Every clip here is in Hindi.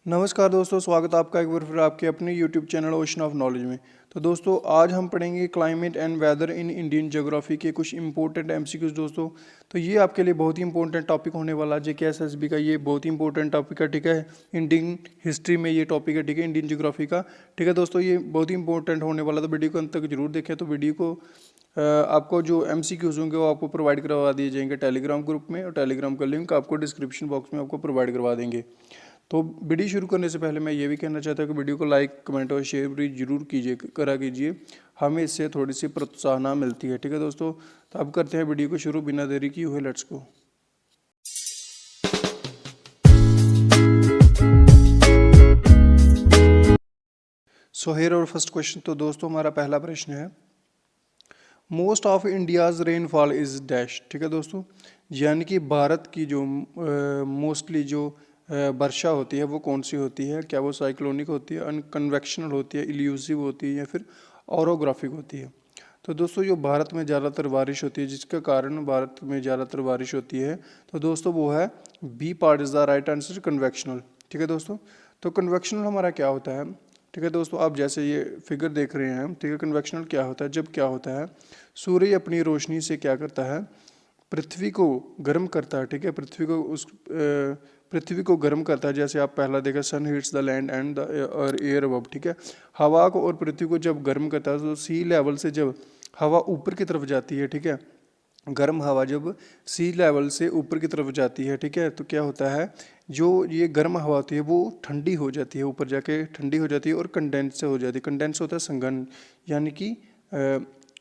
नमस्कार दोस्तों, स्वागत है आपका एक बार फिर आपके अपने YouTube channel ocean of knowledge में। तो दोस्तों आज हम पढ़ेंगे climate and weather in Indian geography के कुछ इंपॉर्टेंट एमसीक्यूज दोस्तों। तो ये आपके लिए बहुत ही इंपॉर्टेंट टॉपिक होने वाला है। जेकेएसएसबी का ये बहुत ही इंपॉर्टेंट टॉपिक है, ठीक है। इंडियन हिस्ट्री में ये टॉपिक है, ठीक है, इंडियन ज्योग्राफी का, ठीक है दोस्तों। ये बहुत ही इंपॉर्टेंट होने वाला, तो वीडियो को अंत तक जरूर देखें। तो वीडियो को आपको जो एमसीक्यूज होंगे वो आपको प्रोवाइड करवा दिए जाएंगे टेलीग्राम ग्रुप में, और टेलीग्राम का लिंक आपको डिस्क्रिप्शन बॉक्स में आपको प्रोवाइड करवा देंगे। तो वीडियो शुरू करने से पहले मैं ये भी कहना चाहता हूँ कि वीडियो को लाइक, कमेंट और शेयर भी जरूर कीजिए। हमें इससे थोड़ी सी प्रोत्साहन मिलती है, ठीक है दोस्तों। तो अब करते हैं वीडियो को शुरू बिना देरी की हुए। Let's go. सो हियर और फर्स्ट क्वेश्चन। तो दोस्तों हमारा पहला प्रश्न है, most of India's rainfall is dash, ठीक है दोस्तों। यानी कि भारत की जो मोस्टली जो वर्षा होती है वो कौन सी होती है? क्या वो साइक्लोनिक होती है, अनकन्वेक्शनल होती है, इल्यूसिव होती है, या फिर ऑरोग्राफिक होती है? तो दोस्तों जो भारत में ज़्यादातर बारिश होती है, जिसका कारण भारत में ज़्यादातर बारिश होती है, तो दोस्तों वो है B part is the right answer, convectional, ठीक है दोस्तों। तो कन्वेक्शनल हमारा क्या होता है, ठीक है दोस्तों। आप जैसे ये फिगर देख रहे हैं, ठीक है। कन्वेक्शनल क्या होता है? जब क्या होता है, सूर्य अपनी रोशनी से क्या करता है, पृथ्वी को गर्म करता है, ठीक है। पृथ्वी को गर्म करता है। जैसे आप पहला देखा, sun heats the land and the air above, ठीक है। हवा को और पृथ्वी को जब गर्म करता है, तो सी लेवल से जब हवा ऊपर की तरफ जाती है, ठीक है, गर्म हवा जब सी लेवल से ऊपर की तरफ जाती है, ठीक है, तो क्या होता है, जो ये गर्म हवा होती है वो ठंडी हो जाती है, ऊपर जाके ठंडी हो जाती है और कंडेंस हो जाती है। कंडेंस होता है संघन, यानी कि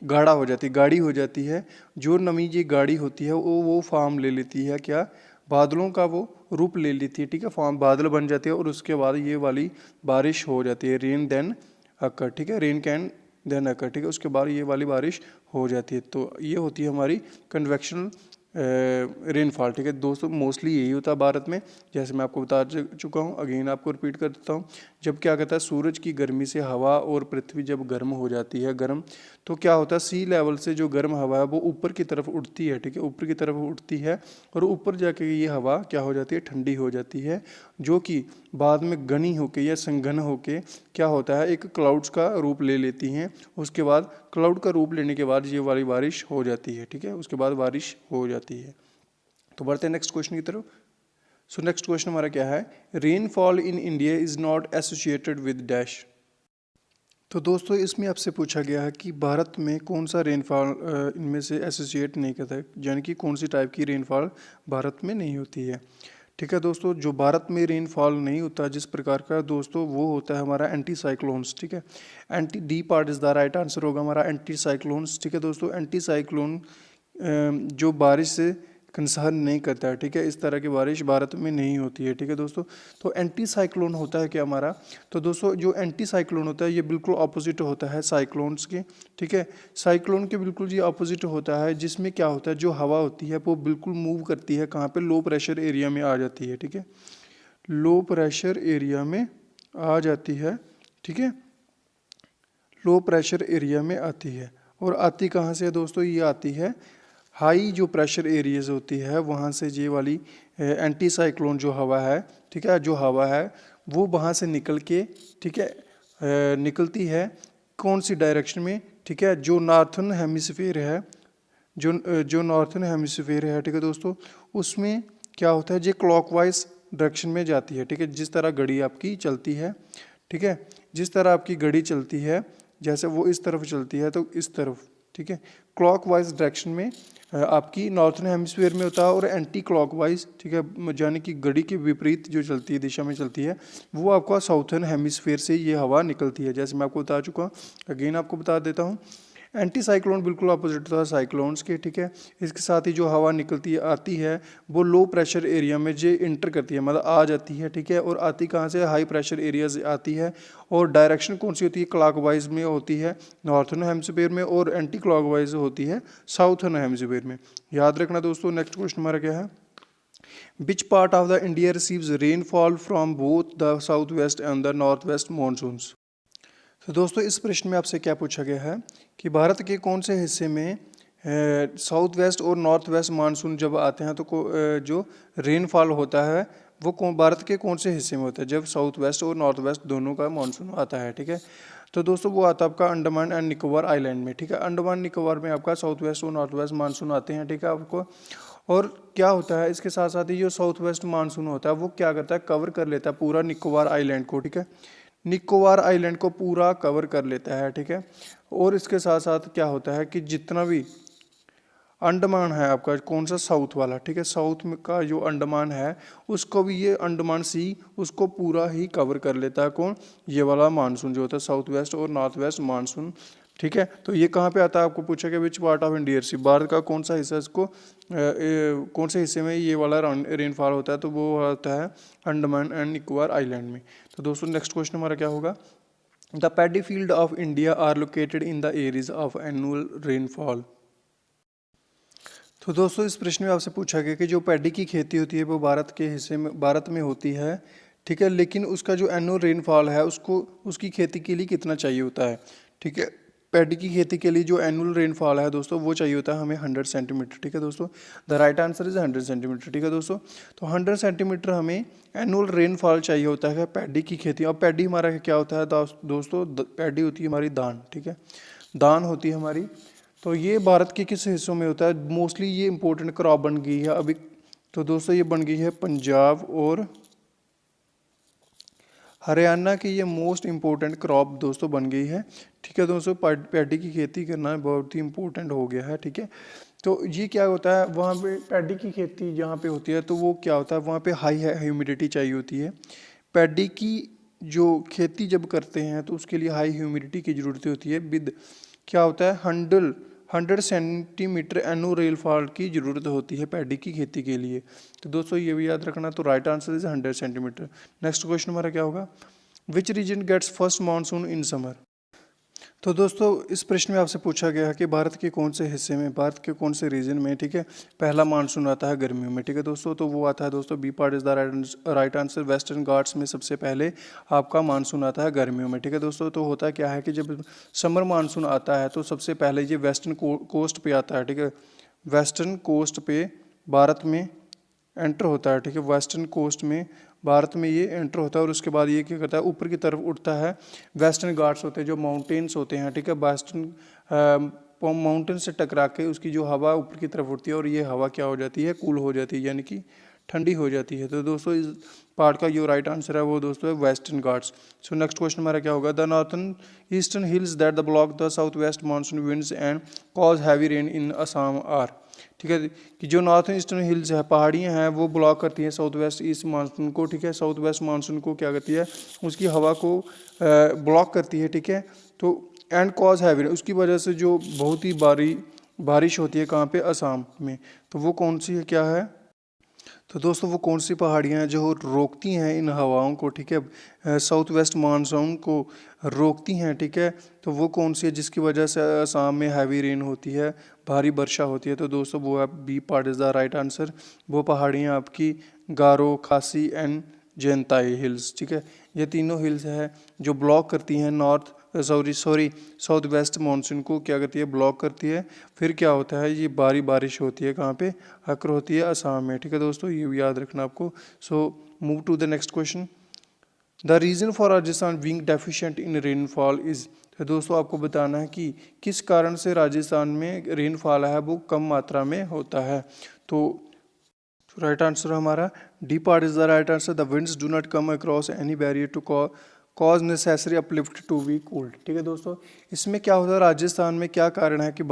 गाढ़ा हो जाती है, गाढ़ी हो जाती है। जो नमी ये गाढ़ी होती है वो फॉर्म ले लेती है, क्या, बादलों का वो रूप ले लेती है, ठीक है। फॉर्म बादल बन जाती है और उसके बाद ये वाली बारिश हो जाती है, रेन देन अकर, ठीक है, रेन कैन देन अकर, ठीक है। उसके बाद ये वाली बारिश हो जाती है। तो ये होती है हमारी कन्वेक्शनल रेनफॉल, ठीक है दोस्तों। मोस्टली यही होता है भारत में, जैसे मैं आपको बता चुका हूँ। अगेन आपको रिपीट कर देता हूँ। जब क्या कहता है, सूरज की गर्मी से हवा और पृथ्वी जब गर्म हो जाती है, गर्म, तो क्या होता है, सी लेवल से जो गर्म हवा है वो ऊपर की तरफ उठती है, ठीक है, ऊपर की तरफ उठती है, और ऊपर जाके ये हवा क्या हो जाती है, ठंडी हो जाती है, जो कि बाद में घनी होके या संघन होके क्या होता है, एक क्लाउड्स का रूप ले लेती हैं। उसके बाद क्लाउड का रूप लेने के बाद ये वाली बारिश हो जाती है, ठीक है। उसके बाद बारिश हो जाती है। तो बढ़ते हैं नेक्स्ट क्वेश्चन की तरफ। सो नेक्स्ट क्वेश्चन हमारा क्या है, rainfall in India is not associated with dash. तो दोस्तों इसमें आपसे पूछा गया है कि भारत में कौन सा रेनफॉल इनमें से एसोसिएट नहीं करता है, यानी कि कौन सी टाइप की रेनफॉल भारत में नहीं होती है, ठीक है दोस्तों। जो भारत में रेनफॉल नहीं होता जिस प्रकार का दोस्तों, वो होता है हमारा एंटी साइक्लोन्स, ठीक है। Anti D part is the right answer होगा हमारा एंटी साइक्लोन्स, ठीक है दोस्तों। एंटी साइक्लोन जो बारिश से कंसर्न नहीं करता है, ठीक है, इस तरह की बारिश भारत में नहीं होती है, ठीक है दोस्तों। तो एंटी साइक्लोन होता है क्या हमारा, तो दोस्तों जो एंटी साइक्लोन होता है ये बिल्कुल ऑपोजिट होता है साइक्लोन्स के, ठीक है। साइक्लोन के बिल्कुल ये ऑपोजिट होता है, जिसमें क्या होता है, जो हवा होती है वो बिल्कुल मूव करती है, कहाँ पे, लो प्रेशर एरिया में आ जाती है, ठीक है, लो प्रेशर एरिया में आ जाती है, ठीक है, लो प्रेशर एरिया में आती है। और आती कहाँ से है दोस्तों, ये आती है हाई जो प्रेशर एरियाज होती है वहाँ से। ये वाली एंटी साइक्लोन जो हवा है, ठीक है, जो हवा है वो वहाँ से निकल के, ठीक है, निकलती है कौन सी डायरेक्शन में, ठीक है, जो नॉर्थन हेमिस्फीयर है, जो नॉर्थन हेमिस्फीयर है, ठीक है दोस्तों, उसमें क्या होता है, ये क्लॉकवाइज डायरेक्शन में जाती है, ठीक है। जिस तरह घड़ी आपकी चलती है, ठीक है, जिस तरह आपकी घड़ी चलती है, जैसे वो इस तरफ चलती है तो इस तरफ, ठीक है, क्लॉकवाइज डायरेक्शन में आपकी नॉर्थन हेमिस्फीयर में होता है, और एंटी क्लॉकवाइज, ठीक है, यानी कि घड़ी के विपरीत जो चलती है, दिशा में चलती है, वो आपका साउथर्न हेमिस्फीयर से ये हवा निकलती है, जैसे मैं आपको बता चुका हूँ। अगेन आपको बता देता हूँ, एंटी साइक्लोन बिल्कुल अपोजिट होता है साइक्लोन्स के, ठीक है। इसके साथ ही जो हवा निकलती है, आती है, वो लो प्रेशर एरिया में जो इंटर करती है, मतलब आ जाती है, ठीक है। और आती कहाँ से, हाई प्रेशर एरिया से आती है, और डायरेक्शन कौन सी होती है, क्लॉकवाइज में होती है नॉर्थर्न हेमिस्फीयर में, और एंटी क्लॉकवाइज होती है साउथर्न हेमिस्फीयर में। याद रखना दोस्तों। नेक्स्ट क्वेश्चन हमारा क्या है, विच part of the India receives rainfall from both the south waste and the north west monsoons. तो दोस्तों इस प्रश्न में आपसे क्या पूछा गया है कि भारत के कौन से हिस्से में साउथ वेस्ट और नॉर्थ वेस्ट मानसून जब आते हैं तो जो रेनफॉल होता है वो भारत के कौन से हिस्से में होता है जब साउथ वेस्ट और नॉर्थ वेस्ट दोनों का मानसून आता है, ठीक है। तो दोस्तों वो आता है आपका अंडमान एंड निकोबार आइलैंड में, ठीक है। अंडमान निकोबार में आपका साउथ वेस्ट और नॉर्थ वेस्ट मानसून आते हैं, ठीक है आपको। और क्या होता है इसके साथ साथ ही जो साउथ वेस्ट मानसून होता है वो क्या करता है, कवर कर लेता है पूरा निकोबार आइलैंड को, ठीक है। निकोबार आइलैंड को पूरा कवर कर लेता है, ठीक है। और इसके साथ साथ क्या होता है कि जितना भी अंडमान है आपका कौन सा साउथ वाला, ठीक है, साउथ में का जो अंडमान है उसको भी ये अंडमान सी उसको पूरा ही कवर कर लेता है कौन, ये वाला मानसून जो होता है साउथ वेस्ट और नॉर्थ वेस्ट मानसून, ठीक है। तो ये कहाँ पे आता है आपको पूछा गया, which part of India see, भारत का कौन सा हिस्सा इसको कौन से हिस्से में ये वाला रेनफॉल होता है, तो वो होता है अंडमान एंड निकोबार आइलैंड में। तो दोस्तों नेक्स्ट क्वेश्चन हमारा क्या होगा, the paddy field of India are located in the areas of annual rainfall. तो दोस्तों इस प्रश्न में आपसे पूछा गया कि जो पैडी की खेती होती है वो भारत के हिस्से में भारत में होती है, ठीक है, लेकिन उसका जो एनुअल रेनफॉल है उसको उसकी खेती के लिए कितना चाहिए होता है, ठीक है। पैडी की खेती के लिए जो एनुअल रेनफॉल है दोस्तों वो चाहिए होता है हमें 100 सेंटीमीटर, ठीक है दोस्तों। The right answer is 100 centimetre, ठीक है दोस्तों। तो 100 सेंटीमीटर हमें एनुअल रेनफॉल चाहिए होता है पैडी की खेती। और पैडी हमारा क्या होता है दोस्तों, पैडी होती है हमारी धान, ठीक है, धान होती है हमारी। तो ये भारत के किस हिस्सों में होता है, मोस्टली ये इंपॉर्टेंट क्रॉप बन गई है अभी। तो दोस्तों ये बन गई है पंजाब और हरियाणा की, ये मोस्ट इम्पोर्टेंट क्रॉप दोस्तों बन गई है, ठीक है दोस्तों। पैडी की खेती करना बहुत ही इम्पोर्टेंट हो गया है, ठीक है। तो ये क्या होता है वहाँ पे पैडी की खेती जहाँ पे होती है तो वो क्या होता है वहाँ पे हाई ह्यूमिडिटी चाहिए होती है। पैडी की जो खेती जब करते हैं तो उसके लिए हाई ह्यूमिडिटी की ज़रूरत होती है। विद क्या होता है 100 सेंटीमीटर एनुअल रेनफॉल की ज़रूरत होती है पैडी की खेती के लिए। तो दोस्तों ये भी याद रखना। तो right answer is 100 centimetre. Next question हमारा क्या होगा, which region gets first monsoon in summer. तो दोस्तों इस प्रश्न में आपसे पूछा गया है कि भारत के कौन से हिस्से में, भारत के कौन से रीजन में, ठीक है, पहला मानसून आता है गर्मियों में, ठीक है दोस्तों। तो वो आता है दोस्तों B part is the right answer, western Ghats में सबसे पहले आपका मानसून आता है गर्मियों में, ठीक है दोस्तों। तो होता क्या है कि जब समर मानसून आता है तो सबसे पहले ये वेस्टर्न कोस्ट पे आता है, ठीक है, वेस्टर्न कोस्ट पे भारत में एंटर होता है, ठीक है, वेस्टर्न कोस्ट में भारत में ये एंटर होता है। और उसके बाद ये क्या करता है ऊपर की तरफ उठता है, वेस्टर्न घाट्स होते हैं जो माउंटेन्स होते हैं, ठीक है, वेस्टर्न माउंटेन से टकरा के उसकी जो हवा ऊपर की तरफ उठती है और ये हवा क्या हो जाती है, कूल हो जाती है, यानी कि ठंडी हो जाती है। तो दोस्तों इस पार्ट का जो राइट आंसर है वो दोस्तों है western Ghats. So next question हमारा क्या होगा, the northern eastern hills that the block the south west monsoon winds and cause heavy rain in Assam are, ठीक है, कि जो नॉर्थ ईस्टर्न हिल्स है पहाड़ियाँ हैं वो ब्लॉक करती हैं साउथ वेस्ट ईस्ट मानसून को, ठीक है, साउथ वेस्ट मानसून को क्या करती है उसकी हवा को ब्लॉक करती है, ठीक है। तो एंड कॉज हैवी रेन, उसकी वजह से जो बहुत ही बारिश होती है कहाँ पे, असम में। तो वो कौन सी है, क्या है, तो दोस्तों वो कौन सी पहाड़ियाँ हैं जो रोकती हैं इन हवाओं को, ठीक है, साउथ वेस्ट मानसून को रोकती हैं, ठीक है। तो वो कौन सी है जिसकी वजह से असम में हैवी रेन होती है, भारी वर्षा होती है। तो दोस्तों वो है B part is the right answer. वो पहाड़ियाँ आपकी गारो, खासी एंड जैंताई हिल्स, ठीक है, ये तीनों हिल्स है जो ब्लॉक करती हैं साउथ वेस्ट मानसून को क्या करती है, ब्लॉक करती है। फिर क्या होता है ये बारिश होती है कहाँ पे, अक्र होती है असम में, ठीक है दोस्तों, ये भी याद रखना आपको। So move to the next question, the reason for Rajasthan being deficient in rainfall is. तो दोस्तों आपको बताना है कि किस कारण से राजस्थान में रेनफॉल है वो कम मात्रा में होता है। तो राइट आंसर हमारा D part is the right answer, the winds do not come across any barrier to cause necessary uplift to be cooled, ठीक है दोस्तों। इसमें क्या होता है राजस्थान में क्या कारण है कि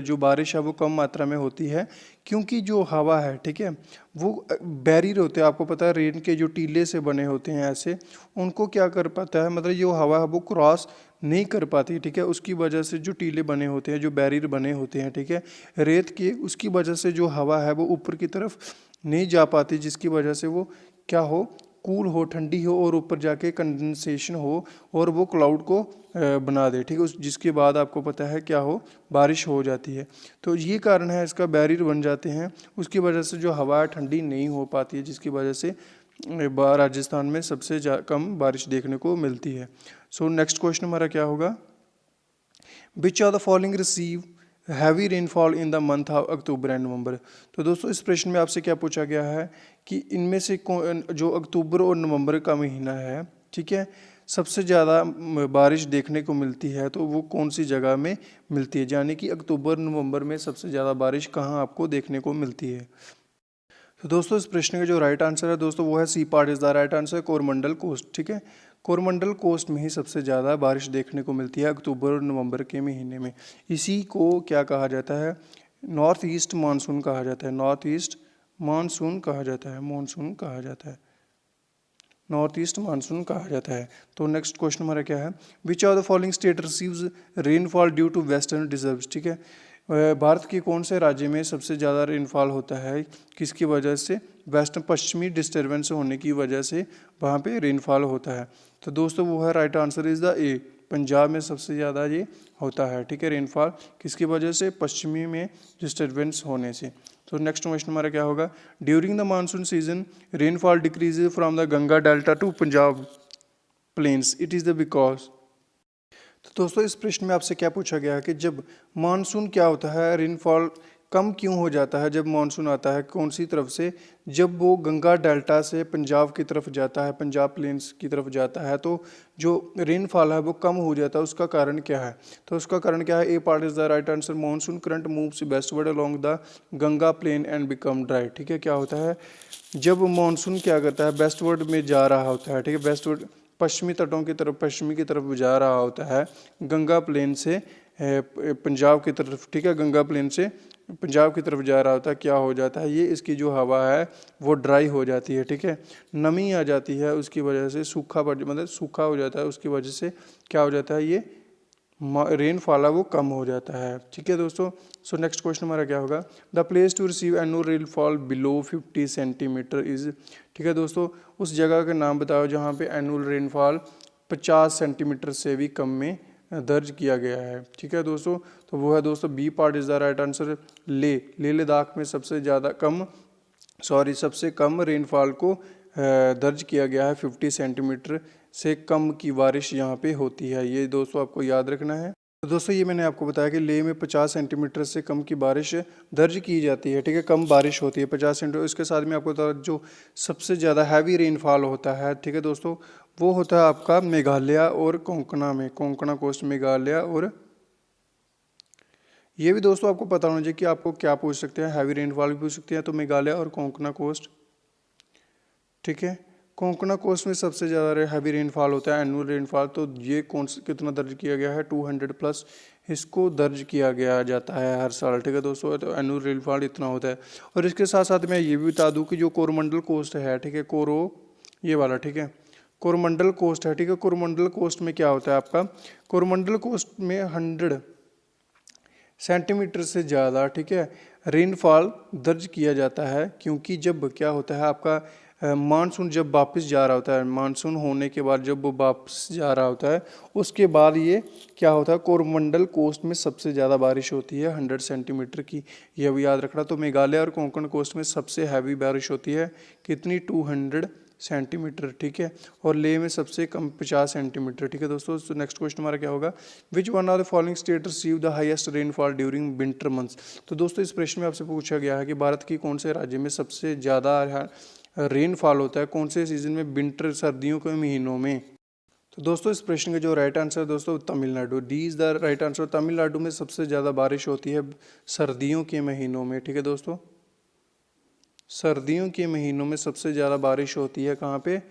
जो बारिश है वो कम मात्रा में होती है, क्योंकि जो हवा है, ठीक है, वो बैरियर होते हैं, आपको पता है रेन के जो टीले से बने होते हैं ऐसे, उनको क्या कर पाता है, मतलब जो हवा है वो क्रॉस नहीं कर पाती, ठीक है। उसकी वजह से जो टीले बने होते हैं, जो बैरियर बने होते हैं, ठीक है, रेत के, उसकी वजह से जो हवा है वो ऊपर की तरफ नहीं जा पाती, जिसकी वजह से वो क्या हो, कूल हो, ठंडी हो और ऊपर जाके कंडेंसेशन हो और वो क्लाउड को बना दे, ठीक है, जिसके बाद आपको पता है क्या हो, बारिश हो जाती है। तो ये कारण है, इसका बैरियर बन जाते हैं, उसकी वजह से जो हवा ठंडी नहीं हो पाती है, जिसकी वजह से राजस्थान में सबसे कम बारिश देखने को मिलती है। सो नेक्स्ट क्वेश्चन हमारा क्या होगा, which are the following heavy rainfall in the month of October and November. तो दोस्तों इस प्रश्न में आपसे क्या पूछा गया है कि इनमें से जो अक्टूबर और नवंबर का महीना है, ठीक है, सबसे ज़्यादा बारिश देखने को मिलती है, तो वो कौन सी जगह में मिलती है, यानी कि अक्टूबर नवंबर में सबसे ज़्यादा बारिश कहाँ आपको देखने को मिलती है। तो दोस्तों इस प्रश्न का जो राइट आंसर है दोस्तों वो है C part is the right answer, Coromandel coast, ठीक है। कोरमंडल कोस्ट में ही सबसे ज़्यादा बारिश देखने को मिलती है अक्टूबर और नवंबर के महीने में। इसी को क्या कहा जाता है, नॉर्थ ईस्ट मानसून कहा जाता है, नॉर्थ ईस्ट मानसून कहा जाता है, मानसून कहा जाता है, नॉर्थ ईस्ट मानसून कहा जाता है। तो नेक्स्ट क्वेश्चन हमारा क्या है, which of the following state receives rainfall due to western disturbance, ठीक है। भारत के कौन से राज्य में सबसे ज़्यादा रेनफॉल होता है, किसकी वजह से, वेस्टर्न पश्चिमी डिस्टर्बेंस होने की वजह से वहाँ पे रेनफॉल होता है। तो दोस्तों वो है राइट आंसर इज़ द ए, पंजाब में सबसे ज़्यादा ये होता है, ठीक है, रेनफॉल किसकी वजह से, पश्चिमी में डिस्टर्बेंस होने से। तो नेक्स्ट क्वेश्चन हमारा क्या होगा, during the monsoon season rainfall decreases from the Ganga delta to Punjab plains, it is the because. तो दोस्तों इस प्रश्न में आपसे क्या पूछा गया है कि जब मानसून क्या होता है, रेनफॉल कम क्यों हो जाता है जब मानसून आता है, कौन सी तरफ से, जब वो गंगा डेल्टा से पंजाब की तरफ जाता है, पंजाब प्लेन्स की तरफ जाता है, तो जो रेनफॉल है वो कम हो जाता है, उसका कारण क्या है। तो उसका कारण क्या है, A part is the right answer, monsoon current moves westward along the Ganga plain and become dry, ठीक है। क्या होता है, जब मानसून क्या करता है, वेस्टवर्ड में जा रहा होता है, ठीक है, वेस्टवर्ड पश्चिमी तटों की तरफ, पश्चिमी की तरफ जा रहा होता है गंगा प्लेन से पंजाब की तरफ, ठीक है, गंगा प्लेन से पंजाब की तरफ जा रहा होता है, क्या हो जाता है, ये इसकी जो हवा है वो ड्राई हो जाती है, ठीक है, नमी आ जाती है, उसकी वजह से सूखा पड़, मतलब सूखा हो जाता है, उसकी वजह से क्या हो जाता है, ये रेनफॉल है वो कम हो जाता है, ठीक है दोस्तों। सो नेक्स्ट क्वेश्चन हमारा क्या होगा, the place to receive annual rainfall below 50 centimetre is, ठीक है दोस्तों, उस जगह का नाम बताओ जहाँ पे एनुअल रेनफॉल 50 सेंटीमीटर से भी कम में दर्ज किया गया है, ठीक है दोस्तों। तो वो है दोस्तों B part is the right answer, Leh Ladakh में सबसे कम रेनफॉल को दर्ज किया गया है, 50 सेंटीमीटर से कम की बारिश यहाँ पे होती है, ये दोस्तों आपको याद रखना है। तो दोस्तों ये मैंने आपको बताया कि लेह में 50 सेंटीमीटर से कम की बारिश दर्ज की जाती है, ठीक है, कम बारिश होती है 50 सेंटीमीटर। इसके साथ में आपको बता जो सबसे ज़्यादा हैवी रेनफॉल होता है, ठीक है दोस्तों, वो होता है आपका मेघालय और कोंकणा में, कोंकणा कोस्ट, मेघालय, और ये भी दोस्तों आपको पता होना चाहिए कि आपको क्या पूछ सकते हैं, हैवी रेनफॉल भी पूछ सकते हैं, तो मेघालय और कोंकणा कोस्ट, ठीक है। कोंकणा कोस्ट में सबसे ज़्यादा हैवी रेनफॉल होता है, एनुअल रेनफॉल, तो ये कितना दर्ज किया गया है, 200+ इसको दर्ज किया गया जाता है हर साल, ठीक है दोस्तों, तो एनुअल रेनफॉल इतना होता है। और इसके साथ साथ मैं ये भी बता दूं कि जो कोरोमंडल कोस्ट है, ठीक है, ये वाला, ठीक है, कोरोमंडल कोस्ट है, ठीक है, कोरोमंडल कोस्ट में क्या होता है आपका, कोरोमंडल कोस्ट में 100 सेंटीमीटर से ज़्यादा, ठीक है, रेनफॉल दर्ज किया जाता है, क्योंकि जब क्या होता है आपका मानसून जब वापस जा रहा होता है, मानसून होने के बाद जब वो वापस जा रहा होता है, उसके बाद ये क्या होता है, कोरोमंडल कोस्ट में सबसे ज़्यादा बारिश होती है 100 सेंटीमीटर की, यह भी याद रखना। तो मेघालय और कोंकण कोस्ट में सबसे हैवी बारिश होती है, कितनी, 200 सेंटीमीटर, ठीक है, और लेह में सबसे कम 50 सेंटीमीटर, ठीक है दोस्तों। तो नेक्स्ट क्वेश्चन हमारा क्या होगा, which one of the following state receive the highest rainfall during winter months. तो दोस्तों इस प्रश्न में आपसे पूछा गया है कि भारत की कौन से राज्य में सबसे ज़्यादा रेनफॉल होता है, कौन से सीजन में, विंटर, सर्दियों के महीनों में। तो दोस्तों इस प्रश्न का जो राइट आंसर है दोस्तों Tamil Nadu, D is the right answer, Tamil Nadu में सबसे ज़्यादा बारिश होती है सर्दियों के महीनों में, ठीक है दोस्तों, सर्दियों के महीनों में सबसे ज़्यादा बारिश होती है कहाँ पे,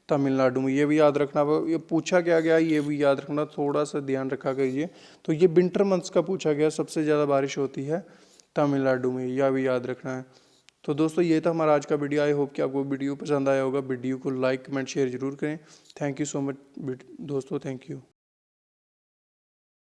तमिलनाडु में, ये भी याद रखना, ये पूछा क्या गया ये भी याद रखना, थोड़ा सा ध्यान रखा कीजिए। तो ये विंटर मंथ्स का पूछा गया, सबसे ज़्यादा बारिश होती है तमिलनाडु में, यह भी याद रखना है। तो दोस्तों ये था हमारा आज का वीडियो, आई होप कि आपको वीडियो पसंद आया होगा, वीडियो को लाइक कमेंट शेयर जरूर करें। थैंक यू सो मच दोस्तों, थैंक यू।